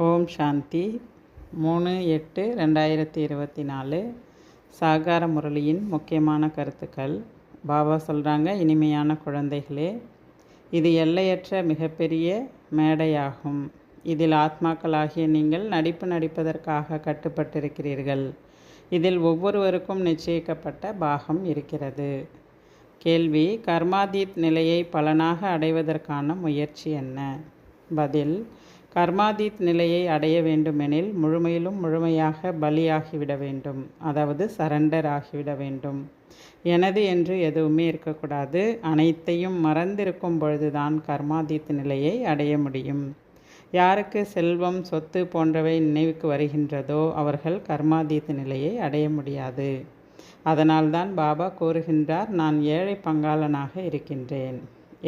ஓம் சாந்தி 3/8/2024 சாகார முரளியின் முக்கியமான கருத்துக்கள். பாபா சொல்கிறாங்க, இனிமையான குழந்தைகளே, இது எல்லையற்ற மிகப்பெரிய மேடையாகும். இதில் ஆத்மாக்களாகிய நீங்கள் நடிப்பதற்காக கட்டுப்பட்டிருக்கிறீர்கள். இதில் ஒவ்வொருவருக்கும் நிச்சயிக்கப்பட்ட பாகம் இருக்கிறது. கேள்வி: கர்மாதீத் நிலையை பலனாக அடைவதற்கான முயற்சி என்ன? பதில்: கர்மாதீத் நிலையை அடைய வேண்டுமெனில் முழுமையாக பலியாகிவிட வேண்டும், அதாவது சரண்டர் ஆகிவிட வேண்டும். எனது என்று எதுவுமே இருக்கக்கூடாது. அனைத்தையும் மறந்திருக்கும் பொழுதுதான் கர்மாதீத் நிலையை அடைய முடியும். யாருக்கு செல்வம், சொத்து போன்றவை நினைவுக்கு வருகின்றதோ அவர்கள் கர்மாதீத் நிலையை அடைய முடியாது. அதனால்தான் பாபா கூறுகின்றார், நான் ஏழை பங்காளனாக இருக்கின்றேன்.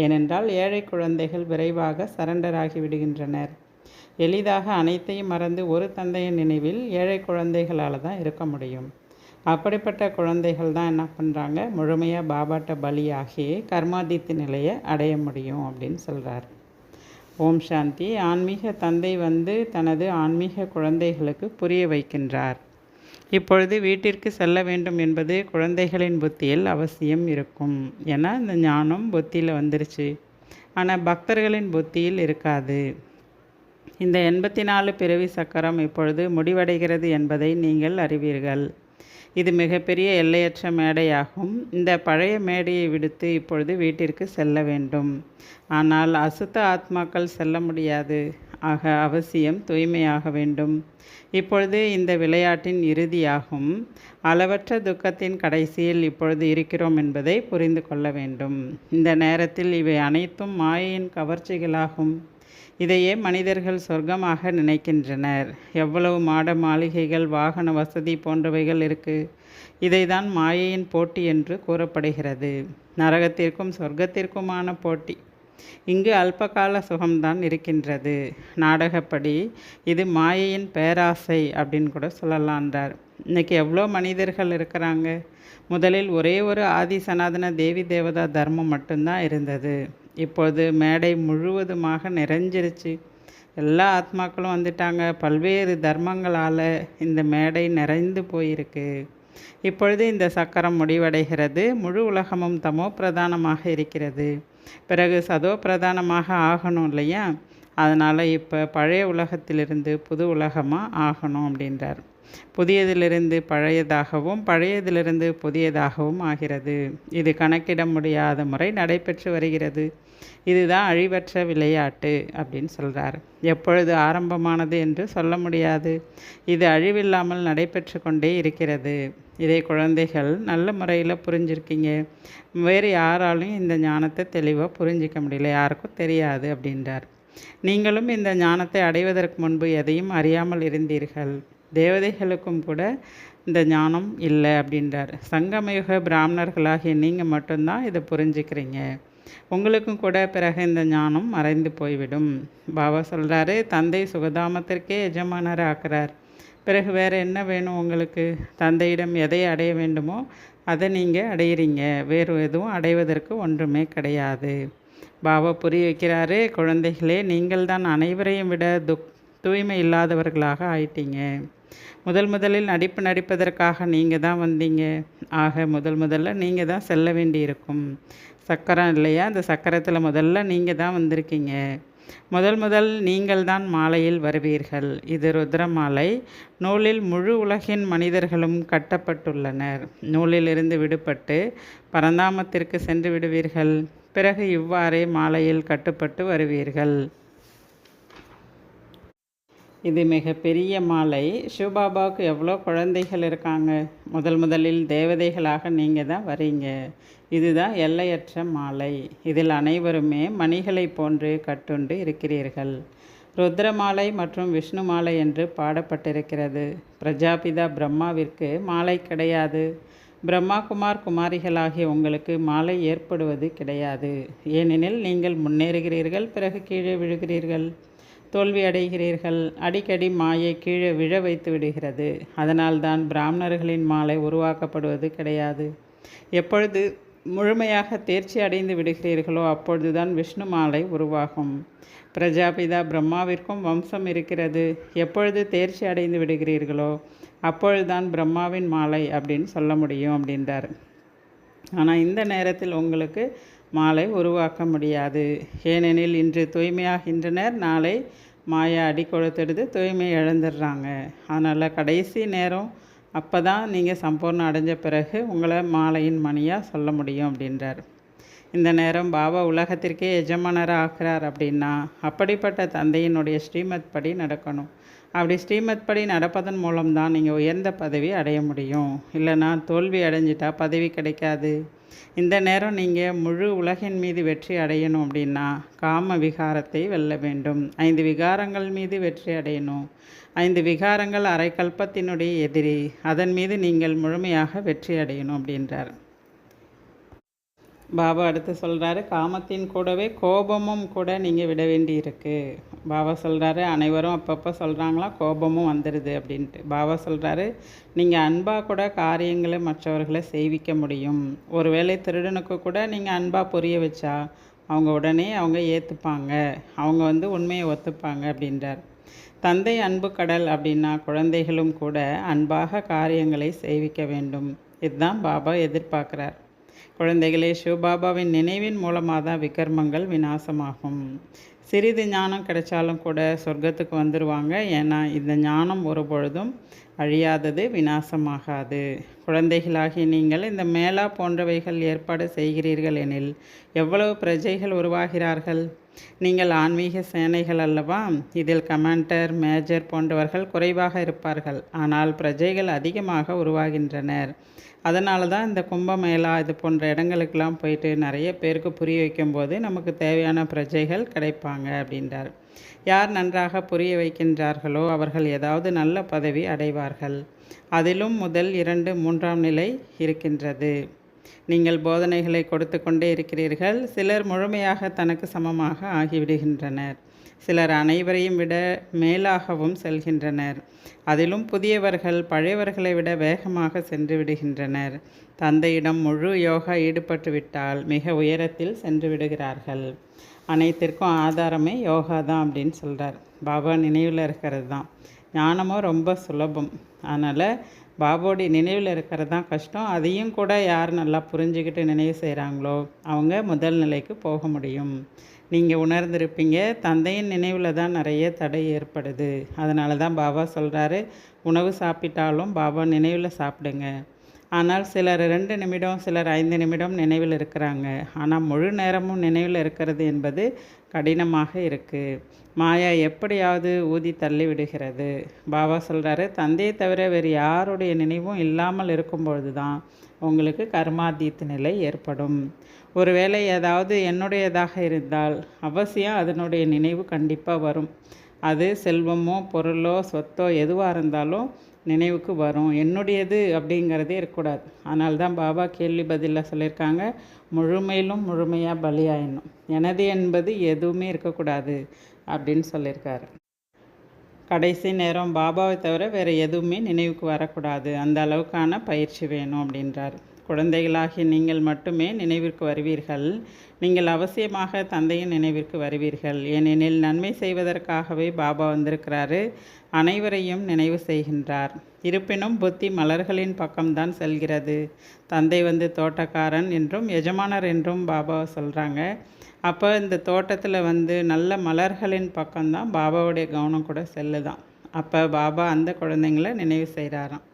ஏனென்றால் ஏழை குழந்தைகள் விரைவாக சரண்டர் ஆகிவிடுகின்றனர். எளிதாக அனைத்தையும் மறந்து ஒரு தந்தையின் நினைவில் ஏழை குழந்தைகளால் தான் இருக்க முடியும். அப்படிப்பட்ட குழந்தைகள் தான் என்ன பண்ணுறாங்க, முழுமையாக பாபாட்ட பலியாகி கர்மாதீத் நிலையை அடைய முடியும் அப்படின்னு சொல்கிறார். ஓம் சாந்தி. ஆன்மீக தந்தை தனது ஆன்மீக குழந்தைகளுக்கு புரிய வைக்கின்றார். இப்பொழுது வீட்டிற்கு செல்ல வேண்டும் என்பது குழந்தைகளின் புத்தியில் அவசியம் இருக்கும். ஏன்னா இந்த ஞானம் புத்தியில் வந்துருச்சு. ஆனால் பக்தர்களின் புத்தியில் இருக்காது. இந்த 84 பிறவி சக்கரம் இப்பொழுது முடிவடைகிறது என்பதை நீங்கள் அறிவீர்கள். இது மிகப்பெரிய எல்லையற்ற மேடையாகும். இந்த பழைய மேடையை விடுத்து இப்பொழுது வீட்டிற்கு செல்ல வேண்டும். ஆனால் அசுத்த ஆத்மாக்கள் செல்ல முடியாது. ஆக அவசியம் தூய்மையாக வேண்டும். இப்பொழுது இந்த விளையாட்டின் இறுதியாகும். அளவற்ற துக்கத்தின் கடைசியில் இப்பொழுது இருக்கிறோம் என்பதை புரிந்து கொள்ள வேண்டும். இந்த நேரத்தில் இவை அனைத்தும் மாயையின் கவர்ச்சிகளாகும். இதையே மனிதர்கள் சொர்க்கமாக நினைக்கின்றனர். எவ்வளவு மாட மாளிகைகள், வாகன வசதி போன்றவைகள் இருக்குது. இதை தான் மாயையின் போட்டி என்று கூறப்படுகிறது. நரகத்திற்கும் சொர்க்கத்திற்குமான போட்டி. இங்கு அல்பகால சுகம்தான் இருக்கின்றது. நாடகப்படி இது மாயையின் பேராசை அப்படின்னு கூட சொல்லலான்றார். இன்றைக்கி எவ்வளோ மனிதர்கள் இருக்கிறாங்க. முதலில் ஒரே ஒரு ஆதி சனாதன தேவி தேவதா தர்மம் மட்டும்தான் இருந்தது. இப்பொழுது மேடை முழுவதுமாக நிறைஞ்சிருச்சு. எல்லா ஆத்மாக்களும் வந்துட்டாங்க. பல்வேறு தர்மங்களால் இந்த மேடை நிறைந்து போயிருக்கு. இப்பொழுது இந்த சக்கரம் முடிவடைகிறது. முழு உலகமும் தமோ பிரதானமாக இருக்கிறது. பிறகு சதோ பிரதானமாக ஆகணும் இல்லையா? அதனால் இப்போ பழைய உலகத்திலிருந்து புது உலகமாக ஆகணும் அப்படின்றார். புதியதிலிருந்து பழையதாகவும் பழையதிலிருந்து புதியதாகவும் ஆகிறது. இது கணக்கிட முடியாத முறை நடைபெற்று வருகிறது. இதுதான் அழிவற்ற விளையாட்டு அப்படின்னு சொல்கிறார். எப்பொழுது ஆரம்பமானது என்று சொல்ல முடியாது. இது அழிவில்லாமல் நடைபெற்று கொண்டே இருக்கிறது. இதை குழந்தைகள் நல்ல முறையில் புரிஞ்சிருக்கீங்க. வேறு யாராலும் இந்த ஞானத்தை தெளிவாக புரிஞ்சிக்க முடியல, யாருக்கும் தெரியாது அப்படின்றார். நீங்களும் இந்த ஞானத்தை அடைவதற்கு முன்பு எதையும் அறியாமல் இருந்தீர்கள். தேவதைகளுக்கும் கூட இந்த ஞானம் இல்லை அப்படின்றார். சங்கமயுக பிராமணர்களாகிய நீங்கள் மட்டும்தான் இதை புரிஞ்சுக்கிறீங்க. உங்களுக்கும் கூட பிறகு இந்த ஞானம் மறைந்து போய்விடும். பாபா சொல்கிறாரு, தந்தை சுகதாமத்திற்கே எஜமானர் ஆக்குறார். பிறகு வேறு என்ன வேணும் உங்களுக்கு? தந்தையிடம் எதை அடைய வேண்டுமோ அதை நீங்கள் அடையிறீங்க. வேறு எதுவும் அடைவதற்கு ஒன்றுமே கிடையாது. பாபா புரிய வைக்கிறாரு, குழந்தைகளே, நீங்கள் தான் அனைவரையும் விட தூய்மை இல்லாதவர்களாக ஆயிட்டீங்க. முதலில் நடிப்பதற்காக நீங்கள் தான் வந்தீங்க. ஆக முதல்ல நீங்கள் தான் செல்ல வேண்டியிருக்கும். சக்கரம் இல்லையா? அந்த சக்கரத்தில் முதல்ல நீங்கள் தான் வந்திருக்கீங்க. முதல் நீங்கள் தான் மாலையில் வருவீர்கள். இது ருத்ர மாலை. நூலில் முழு உலகின் மனிதர்களும் கட்டப்பட்டுள்ளனர். நூலிலிருந்து விடுபட்டு பரந்தாமத்திற்கு சென்று விடுவீர்கள். பிறகு இவ்வாறே மாலையில் கட்டுப்பட்டு வருவீர்கள். இது மிகப்பெரிய மாலை. சிவபாபாவுக்கு எவ்வளோ குழந்தைகள் இருக்காங்க. முதலில் தேவதைகளாக நீங்கள் தான் வரீங்க. இதுதான் எல்லையற்ற மாலை. இதில் அனைவருமே மணிகளை போன்று கட்டுண்டு இருக்கிறீர்கள். ருத்ரமாலை மற்றும் விஷ்ணு மாலை என்று பாடப்பட்டிருக்கிறது. பிரஜாபிதா பிரம்மாவிற்கு மாலை கிடையாது. பிரம்மா குமாரிகளாகிய உங்களுக்கு மாலை ஏற்படுவது கிடையாது. ஏனெனில் நீங்கள் முன்னேறுகிறீர்கள், பிறகு கீழே விழுகிறீர்கள், தோல்வி அடைகிறீர்கள். அடிக்கடி மாயை கீழே விழ வைத்து விடுகிறது. அதனால்தான் பிராமணர்களின் மாலை உருவாக்கப்படுவது கிடையாது. எப்பொழுது முழுமையாக தேர்ச்சி அடைந்து விடுகிறீர்களோ அப்பொழுதுதான் விஷ்ணு மாலை உருவாகும். பிரஜாபிதா பிரம்மாவிற்கும் வம்சம் இருக்கிறது. எப்பொழுது தேர்ச்சி அடைந்து விடுகிறீர்களோ அப்பொழுதுதான் பிரம்மாவின் மாலை அப்படின்னு சொல்ல முடியும் அப்படின்றார். ஆனால் இந்த நேரத்தில் உங்களுக்கு மாலை உருவாக்க முடியாது. ஏனெனில் இன்று தூய்மையாகின்றனர், நாளை மாயா அடி கொடுத்துடுது, தூய்மை இழந்துடுறாங்க. அதனால் கடைசி நேரம் அப்போ தான் நீங்கள் சம்பூர்ணம் அடைஞ்ச பிறகு உங்களை மாலையின் மணியாக சொல்ல முடியும் அப்படின்றார். இந்த நேரம் பாபா உலகத்திற்கே எஜமானராக ஆகிறார் அப்படின்னா அப்படிப்பட்ட தந்தையினுடைய ஸ்ரீமத் படி நடக்கணும். அப்படி ஸ்ரீமத் படி நடப்பதன் மூலம்தான் நீங்கள் உயர்ந்த பதவி அடைய முடியும். இல்லைனா தோல்வி அடைஞ்சிட்டா பதவி கிடைக்காது. இந்த நேரம் நீங்கள் முழு உலகின் மீது வெற்றி அடையணும் அப்படின்னா காம விகாரத்தை வெல்ல வேண்டும். 5 விகாரங்கள் மீது வெற்றி அடையணும். 5 விகாரங்கள் அரைக்கல்பத்தினுடைய எதிரி. அதன் மீது நீங்கள் முழுமையாக வெற்றி அடையணும் அப்படின்றார். பாபா அடுத்து சொல்கிறாரு, காமத்தின் கூடவே கோபமும் கூட நீங்கள் விட வேண்டி இருக்குது. பாபா சொல்கிறாரு, அனைவரும் அப்பப்போ சொல்கிறாங்களா கோபமும் வந்துடுது அப்படின்ட்டு. பாபா சொல்கிறாரு, நீங்கள் அன்பாக கூட காரியங்களை மற்றவர்களை செய்விக்க முடியும். ஒருவேளை திருடனுக்கு கூட நீங்கள் அன்பாக புரிய வச்சா அவங்க உடனே அவங்க ஏற்றுப்பாங்க, அவங்க உண்மையை ஒத்துப்பாங்க அப்படின்றார். தந்தை அன்பு கடல் அப்படின்னா குழந்தைகளும் கூட அன்பாக காரியங்களை செய்விக்க வேண்டும். இதுதான் பாபா எதிர்பார்க்குறார். குழந்தைகளே, சிவபாபாவின் நினைவின் மூலமாக தான் விகர்மங்கள் விநாசமாகும். சிறிது ஞானம் கிடைச்சாலும் கூட சொர்க்கத்துக்கு வந்துடுவாங்க. ஏன்னா இந்த ஞானம் ஒரு பொழுதும் அழியாதது, விநாசமாகாது. குழந்தைகளாகி நீங்கள் இந்த மேலா போன்றவைகள் ஏற்பாடு செய்கிறீர்கள் எனில் எவ்வளவு பிரஜைகள் உருவாகிறார்கள். நீங்கள் ஆன்மீக சேனைகள் அல்லவா? இதில் கமாண்டர், மேஜர் போன்றவர்கள் குறைவாக இருப்பார்கள். ஆனால் பிரஜைகள் அதிகமாக உருவாகின்றனர். அதனால தான் இந்த கும்பமேளா இது போன்ற இடங்களுக்கெல்லாம் போயிட்டு நிறைய பேருக்கு புரிய வைக்கும்போது நமக்கு தேவையான பிரஜைகள் கிடைப்பாங்க அப்படின்றார். யார் நன்றாக புரிய வைக்கின்றார்களோ அவர்கள் ஏதாவது நல்ல பதவி அடைவார்கள். அதிலும் முதல் 2, 3ஆம் நிலை இருக்கின்றது. நீங்கள் போதனைகளை கொடுத்து கொண்டே இருக்கிறீர்கள். சிலர் முழுமையாக தனக்கு சமமாக ஆகிவிடுகின்றனர். சிலர் அனைவரையும் விட மேலாகவும் செல்கின்றனர். அதிலும் புதியவர்கள் பழையவர்களை விட வேகமாக சென்று விடுகின்றனர். தந்தையிடம் முழு யோகா ஈடுபட்டு விட்டால் மிக உயரத்தில் சென்று விடுகிறார்கள். அனைத்திற்கும் ஆதாரமே யோகா தான் அப்படின்னு சொல்கிறார். பாபா நினைவில் இருக்கிறது தான். ஞானமும் ரொம்ப சுலபம். அதனால் பாபாவுடைய நினைவில் இருக்கிறது தான் கஷ்டம். அதையும் கூட யார் நல்லா புரிஞ்சுக்கிட்டு நினைவு செய்கிறாங்களோ அவங்க முதல் நிலைக்கு போக முடியும். நீங்கள் உணர்ந்திருப்பீங்க, தந்தையின் நினைவில் தான் நிறைய தடை ஏற்படுது. அதனால தான் பாபா சொல்கிறாரு, உணவு சாப்பிட்டாலும் பாபா நினைவில் சாப்பிடுங்க. ஆனால் சிலர் 2 நிமிடம், சிலர் 5 நிமிடம் நினைவில் இருக்கிறாங்க. ஆனால் முழு நேரமும் நினைவில் இருக்கிறது என்பது கடினமாக இருக்குது. மாயா எப்படியாவது ஊதி தள்ளி விடுகிறது. பாபா சொல்கிறாரு, தந்தையை தவிர வேறு யாருடைய நினைவும் இல்லாமல் இருக்கும்பொழுது தான் உங்களுக்கு கர்மாதீத்த நிலை ஏற்படும். ஒருவேளை ஏதாவது என்னுடையதாக இருந்தால் அவசியம் அதனுடைய நினைவு கண்டிப்பாக வரும். அது செல்வமோ பொருளோ சொத்தோ எதுவாக இருந்தாலும் நினைவுக்கு வரும். என்னுடையது அப்படிங்கிறதே இருக்கக்கூடாது. அதனால தான் பாபா கேள்வி பதிலில் சொல்லியிருக்காங்க, முழுமையிலும் முழுமையாக பலியாயிடணும். எனது என்பது எதுவுமே இருக்கக்கூடாது அப்படின்னு சொல்லியிருக்காரு. கடைசி நேரம் பாபாவை தவிர வேறு எதுவுமே நினைவுக்கு வரக்கூடாது. அந்த அளவுக்கான பயிற்சி வேணும் அப்படின்றார். குழந்தைகளாகி நீங்கள் மட்டுமே நினைவிற்கு வருவீர்கள். நீங்கள் அவசியமாக தந்தையின் நினைவிற்கு வருவீர்கள். ஏனெனில் நன்மை செய்வதற்காகவே பாபா வந்திருக்கிறாரு. அனைவரையும் நினைவு செய்கின்றார். இருப்பினும் புத்தி மலர்களின் பக்கம்தான் செல்கிறது. தந்தை தோட்டக்காரன் என்றும் எஜமானர் என்றும் பாபா சொல்கிறாங்க. அப்போ இந்த தோட்டத்தில் நல்ல மலர்களின் பக்கம்தான் பாபாவுடைய கவனம் கூட செல்லுதான். அப்போ பாபா அந்த குழந்தைங்களை நினைவு செய்கிறாராம்.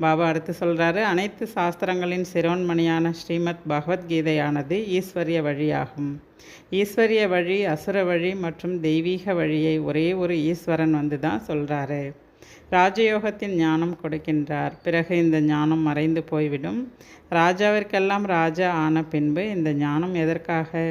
பாபா அடுத்து சொல்கிறாரு, அனைத்து சாஸ்திரங்களின் சிரோன்மணியான ஸ்ரீமத் பகவத்கீதையானது ஈஸ்வரிய வழியாகும். ஈஸ்வரிய வழி, அசுர வழி மற்றும் தெய்வீக வழியை ஒரே ஒரு ஈஸ்வரன் தான் சொல்கிறாரு. ராஜயோகத்தின் ஞானம் கொடுக்கின்றார். பிறகு இந்த ஞானம் மறைந்து போய்விடும். ராஜாவிற்கெல்லாம் ராஜா ஆன பின்பு இந்த ஞானம் எதற்காக?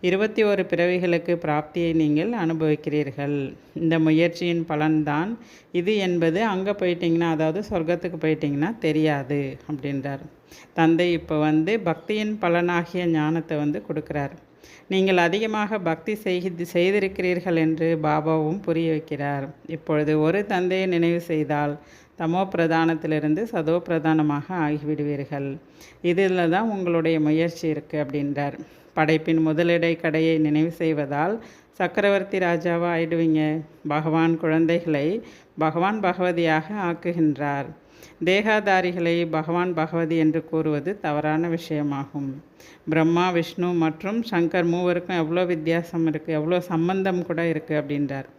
21 பிறவிகளுக்கு பிராப்தியை நீங்கள் அனுபவிக்கிறீர்கள். இந்த முயற்சியின் பலன்தான் இது என்பது அங்கே போயிட்டிங்கன்னா, அதாவது சொர்க்கத்துக்கு போயிட்டிங்கன்னா தெரியாது அப்படின்றார். தந்தை இப்போ பக்தியின் பலனாகிய ஞானத்தை கொடுக்குறார். நீங்கள் அதிகமாக பக்தி செய்திருக்கிறீர்கள் என்று பாபாவும் புரிய வைக்கிறார். இப்பொழுது ஒரு தந்தையை நினைவு செய்தால் தமோ பிரதானத்திலிருந்து சதோ பிரதானமாக ஆகிவிடுவீர்கள். இதில் தான் உங்களுடைய முயற்சி இருக்குது அப்படின்றார். படைப்பின் முதலிடை கடையை நினைவு செய்வதால் சக்கரவர்த்தி ராஜாவாக ஆயிடுவீங்க. பகவான் குழந்தைகளை பகவான் பகவதியாக ஆக்குகின்றார். தேகாதாரிகளை பகவான் பகவதி என்று கூறுவது தவறான விஷயமாகும். பிரம்மா, விஷ்ணு மற்றும் சங்கர் மூவருக்கும் எவ்வளோ வித்தியாசம் இருக்குது, எவ்வளோ சம்பந்தம் கூட இருக்குது அப்படின்றார்.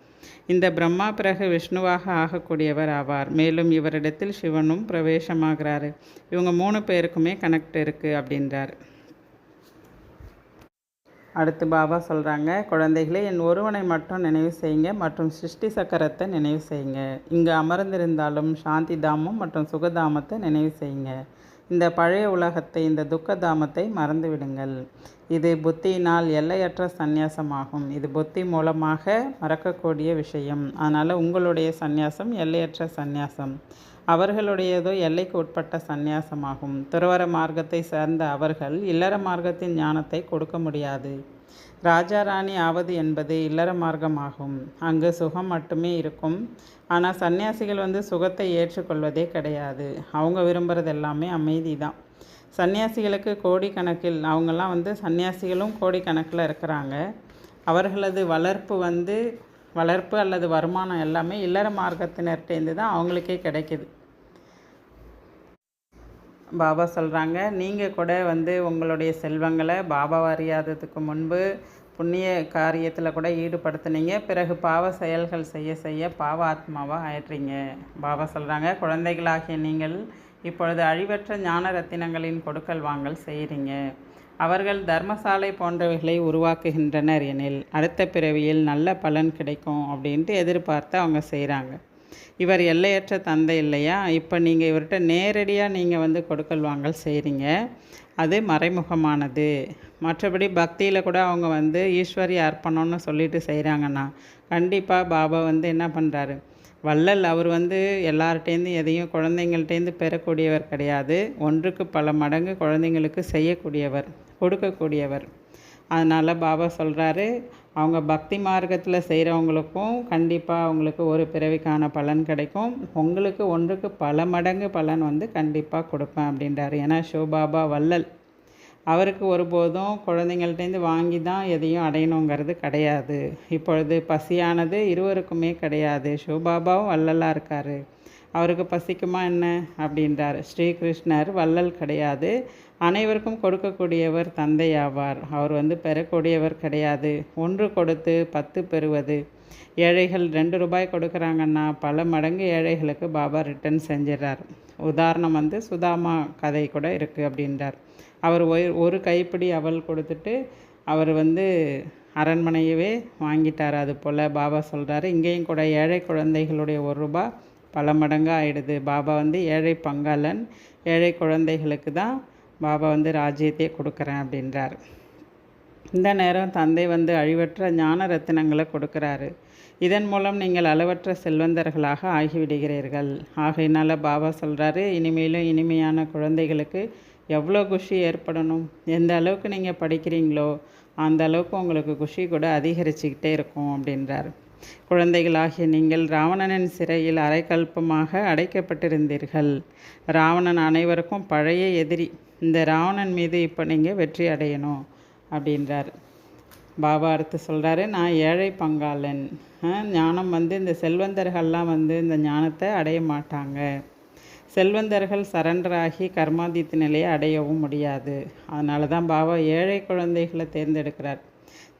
இந்த பிரம்மா பிறகு விஷ்ணுவாக ஆகக்கூடியவர் ஆவார். மேலும் இவரிடத்தில் சிவனும் பிரவேசமாகிறாரு. இவங்க 3 பேருக்குமே கனெக்ட் இருக்குது அப்படின்றார். அடுத்து பாபா சொல்கிறாங்க, குழந்தைகளே, என் ஒருவனை மட்டும் நினைவு செய்யுங்க மற்றும் சிருஷ்டி சக்கரத்தை நினைவு செய்யுங்க. இங்கு அமர்ந்திருந்தாலும் சாந்தி தாமம் மற்றும் சுகதாமத்தை நினைவு செய்யுங்க. இந்த பழைய உலகத்தை, இந்த துக்கதாமத்தை மறந்து விடுங்கள். இது புத்தியினால் எல்லையற்ற சந்நியாசமாகும். இது புத்தி மூலமாக மறக்கக்கூடிய விஷயம். அதனால் உங்களுடைய சந்நியாசம் எல்லையற்ற சந்நியாசம். அவர்களுடையதோ எல்லைக்கு உட்பட்ட சந்நியாசமாகும். துறவற மார்க்கத்தை சேர்ந்த அவர்கள் இல்லற மார்க்கத்தின் ஞானத்தை கொடுக்க முடியாது. ராஜா ராணி ஆவது என்பது இல்லற மார்க்கமாகும். அங்கு சுகம் மட்டுமே இருக்கும். ஆனால் சன்னியாசிகள் சுகத்தை ஏற்றுக்கொள்வதே கிடையாது. அவங்க விரும்புகிறது எல்லாமே அமைதி தான். சன்னியாசிகளுக்கு கோடிக்கணக்கில், அவங்கெல்லாம் சன்னியாசிகளும் கோடிக்கணக்கில் இருக்கிறாங்க. அவர்களது வளர்ப்பு அல்லது வருமானம் எல்லாமே இல்லற மார்க்கத்தினர்கிட்டேருந்து தான் அவங்களுக்கே கிடைக்கிது. பாபா சொல்கிறாங்க, நீங்கள் கூட உங்களுடைய செல்வங்களை பாபா அறியாததுக்கு முன்பு புண்ணிய காரியத்தில் கூட ஈடுபடுத்துனீங்க. பிறகு பாவ செயல்கள் செய்ய செய்ய பாவ ஆத்மாவாக ஆயிடுறீங்க. பாபா சொல்கிறாங்க, குழந்தைகளாகிய நீங்கள் இப்பொழுது அழிவற்ற ஞான ரத்தினங்களின் கொடுக்கல் வாங்கல் செய்கிறீங்க. அவர்கள் தர்மசாலை போன்றவைகளை உருவாக்குகின்றனர் எனில் அடுத்த பிறவியில் நல்ல பலன் கிடைக்கும் அப்படின்ட்டு எதிர்பார்த்து அவங்க செய்கிறாங்க. இவர் எல்லையற்ற தந்தை இல்லையா? இப்போ நீங்கள் இவர்கிட்ட நேரடியாக நீங்கள் கொடுக்கல் வாங்கல் செய்கிறீங்க. அது மறைமுகமானது. மற்றபடி பக்தியில் கூட அவங்க ஈஸ்வரி அர்ப்பணம்னு சொல்லிட்டு செய்கிறாங்கன்னா கண்டிப்பாக பாபா என்ன பண்ணுறாரு, வள்ளல் அவர் எல்லார்ட்டேருந்து எதையும் குழந்தைங்கள்டேருந்து பெறக்கூடியவர் கிடையாது. ஒன்றுக்கு பல மடங்கு குழந்தைங்களுக்கு செய்யக்கூடியவர், கொடுக்கக்கூடியவர். அதனால் பாபா சொல்கிறாரு, அவங்க பக்தி மார்க்கத்தில் செய்கிறவங்களுக்கும் கண்டிப்பாக அவங்களுக்கு ஒரு பிறவிக்கான பலன் கிடைக்கும். உங்களுக்கு ஒன்றுக்கு பல மடங்கு பலன் கண்டிப்பாக கொடுப்பேன் அப்படின்றாரு. ஏன்னா சிவபாபா வள்ளல். அவருக்கு ஒருபோதும் குழந்தைங்கள்டேருந்து வாங்கி தான் எதையும் அடையணுங்கிறது கிடையாது. இப்பொழுது பசியானது இருவருக்குமே கிடையாது. சிவபாபாவும் வள்ளலாக இருக்கார். அவருக்கு பசிக்குமா என்ன அப்படின்றார். ஸ்ரீகிருஷ்ணர் வள்ளல் கிடையாது. அனைவருக்கும் கொடுக்கக்கூடியவர் தந்தை ஆவார். அவர் பெறக்கூடியவர் கிடையாது. 1 கொடுத்து 10 பெறுவது. ஏழைகள் 2 ரூபாய் கொடுக்குறாங்கன்னா பல மடங்கு ஏழைகளுக்கு பாபா ரிட்டர்ன் செஞ்சிடறார். உதாரணம் சுதாமா கதை கூட இருக்குது அப்படின்றார். அவர் ஒரு கைப்பிடி அவல் கொடுத்துட்டு அவர் அரண்மனையவே வாங்கிட்டார். அது போல் பாபா சொல்கிறாரு, இங்கேயும் கூட ஏழை குழந்தைகளுடைய 1 ரூபாய் பல மடங்காக ஆயிடுது. பாபா ஏழை பங்காளன். ஏழை குழந்தைகளுக்கு தான் பாபா ராஜ்யத்தையே கொடுக்குறேன் அப்படின்றார். இந்த நேரம் தந்தை அழிவற்ற ஞான ரத்தினங்களை கொடுக்குறாரு. இதன் மூலம் நீங்கள் அளவற்ற செல்வந்தர்களாக ஆகிவிடுகிறீர்கள். ஆகையினால் பாபா சொல்கிறாரு, இனிமேலும் இனிமையான குழந்தைகளுக்கு எவ்வளோ குஷி ஏற்படணும். எந்த அளவுக்கு நீங்கள் படிக்கிறீங்களோ அந்த அளவுக்கு உங்களுக்கு குஷி கூட அதிகரிச்சுக்கிட்டே இருக்கும் அப்படின்றார். குழந்தைகளாகிய நீங்கள் ராவணனின் சிறையில் அரைக்கல்பமாக அடைக்கப்பட்டிருந்தீர்கள். ராவணன் அனைவருக்கும் பழைய எதிரி. இந்த ராவணன் மீது இப்போ நீங்கள் வெற்றி அடையணும் அப்படின்றார். பாபா அடுத்து சொல்கிறாரு, நான் ஏழை பங்காளன். ஞானம் இந்த செல்வந்தர்கள்லாம் இந்த ஞானத்தை அடைய மாட்டாங்க. செல்வந்தர்கள் சரண்டராகி கர்மாதித்த நிலையை அடையவும் முடியாது. அதனால தான் பாபா ஏழை குழந்தைகளை தேர்ந்தெடுக்கிறார்.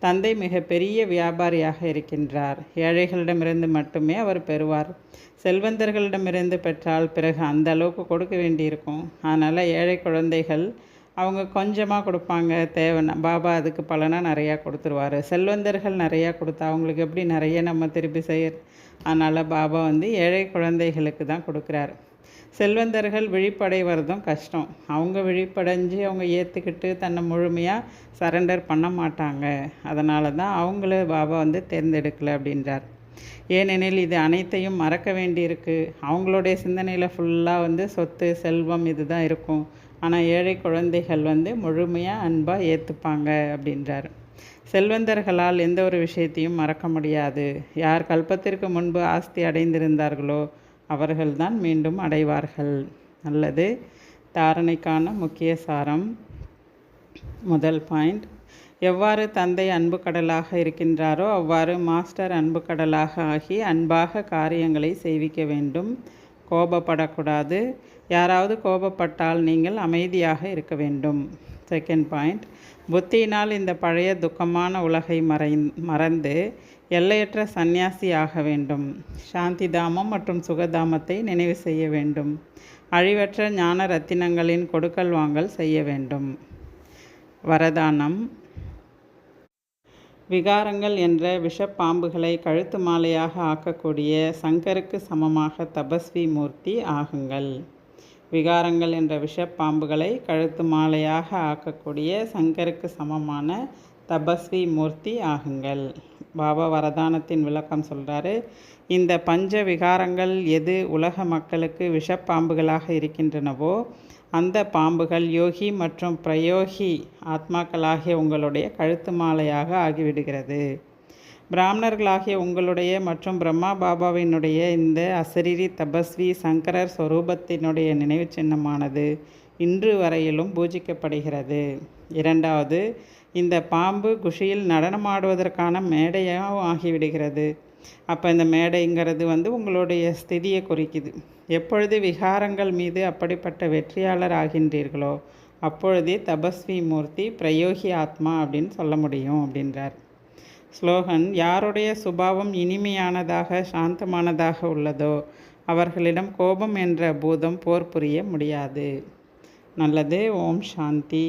தந்தை மிக பெரிய வியாபாரியாக இருக்கின்றார். ஏழைகளிடமிருந்து மட்டுமே அவர் பெறுவார். செல்வந்தர்களிடமிருந்து பெற்றால் பிறகு அந்த அளவுக்கு கொடுக்க வேண்டியிருக்கும். அதனால் ஏழை குழந்தைகள் அவங்க கொஞ்சமாக கொடுப்பாங்க, தேவைன்னா பாபா அதுக்கு பலனாக நிறையா கொடுத்துருவார். செல்வந்தர்கள் நிறையா கொடுத்தா அவங்களுக்கு எப்படி நிறைய நம்ம திருப்பி செய்யறது? அதனால் பாபா ஏழை குழந்தைகளுக்கு தான் கொடுக்குறாரு. செல்வந்தர்கள் விழிப்படைவதும் கஷ்டம். அவங்க விழிப்படைஞ்சு அவங்க ஏற்றுக்கிட்டு தன்னை முழுமையாக சரண்டர் பண்ண மாட்டாங்க. அதனால தான் அவங்கள பாபா தேர்ந்தெடுக்கலை அப்படின்றார். ஏனெனில் இது அனைத்தையும் மறக்க வேண்டியிருக்கு. அவங்களுடைய சிந்தனையில் ஃபுல்லாக சொத்து செல்வம் இது தான் இருக்கும். ஆனால் ஏழை குழந்தைகள் முழுமையாக அன்பாக ஏற்றுப்பாங்க அப்படின்றார். செல்வந்தர்களால் எந்த ஒரு விஷயத்தையும் மறக்க முடியாது. யார் கல்பத்திற்கு முன்பு ஆஸ்தி அடைந்திருந்தார்களோ அவர்கள்தான் மீண்டும் அடைவார்கள். அல்லது தாரணைக்கான முக்கிய சாரம். முதல் பாயிண்ட், எவ்வாறு தந்தை அன்பு கடலாக இருக்கின்றாரோ அவ்வாறு மாஸ்டர் அன்பு கடலாக ஆகி அன்பாக காரியங்களை செய்விக்க வேண்டும். கோபப்படக்கூடாது. யாராவது கோபப்பட்டால் நீங்கள் அமைதியாக இருக்க வேண்டும். செகண்ட் பாயிண்ட், புத்தியினால் இந்த பழைய துக்கமான உலகை மறந்து எல்லையற்ற சந்நியாசி ஆக வேண்டும். சாந்திதாமம் மற்றும் சுகதாமத்தை நினைவு செய்ய வேண்டும். அழிவற்ற ஞான ரத்தினங்களின் கொடுக்கல் வாங்கல் செய்ய வேண்டும். வரதானம். விகாரங்கள் என்ற விஷப்பாம்புகளை கழுத்து மாலையாக ஆக்கக்கூடிய சங்கருக்கு சமமாக தபஸ்வி மூர்த்தி ஆகுங்கள். விகாரங்கள் என்ற விஷப்பாம்புகளை கழுத்து மாலையாக ஆக்கக்கூடிய சங்கருக்கு சமமான தபஸ்வி மூர்த்தி ஆகுங்கள். பாபா வரதானத்தின் விளக்கம் சொல்கிறாரு. இந்த பஞ்ச விகாரங்கள் எது உலக மக்களுக்கு விஷப்பாம்புகளாக இருக்கின்றனவோ அந்த பாம்புகள் யோகி மற்றும் பிரயோகி ஆத்மாக்களாகிய உங்களுடைய கழுத்து மாலையாக ஆகிவிடுகிறது. பிராமணர்களாகிய உங்களுடைய மற்றும் பிரம்மா பாபாவினுடைய இந்த அசரீரி தபஸ்வி சங்கரர் ஸ்வரூபத்தினுடைய நினைவு சின்னமானது இன்று வரையிலும் பூஜிக்கப்படுகிறது. இரண்டாவது, இந்த பாம்பு குஷியில் நடனமாடுவதற்கான மேடையாகவும் ஆகிவிடுகிறது. அப்போ இந்த மேடைங்கிறது உங்களுடைய ஸ்திதியை குறிக்குது. எப்பொழுது விகாரங்கள் மீது அப்படிப்பட்ட வெற்றியாளர் ஆகின்றீர்களோ அப்பொழுதே தபஸ்வி மூர்த்தி பிரயோகி ஆத்மா அப்படின்னு சொல்ல முடியும் அப்படின்றார். ஸ்லோகன். யாருடைய சுபாவம் இனிமையானதாக சாந்தமானதாக உள்ளதோ அவர்களிடம் கோபம் என்ற பூதம் போர் புரிய முடியாது. நல்லது. ஓம் சாந்தி.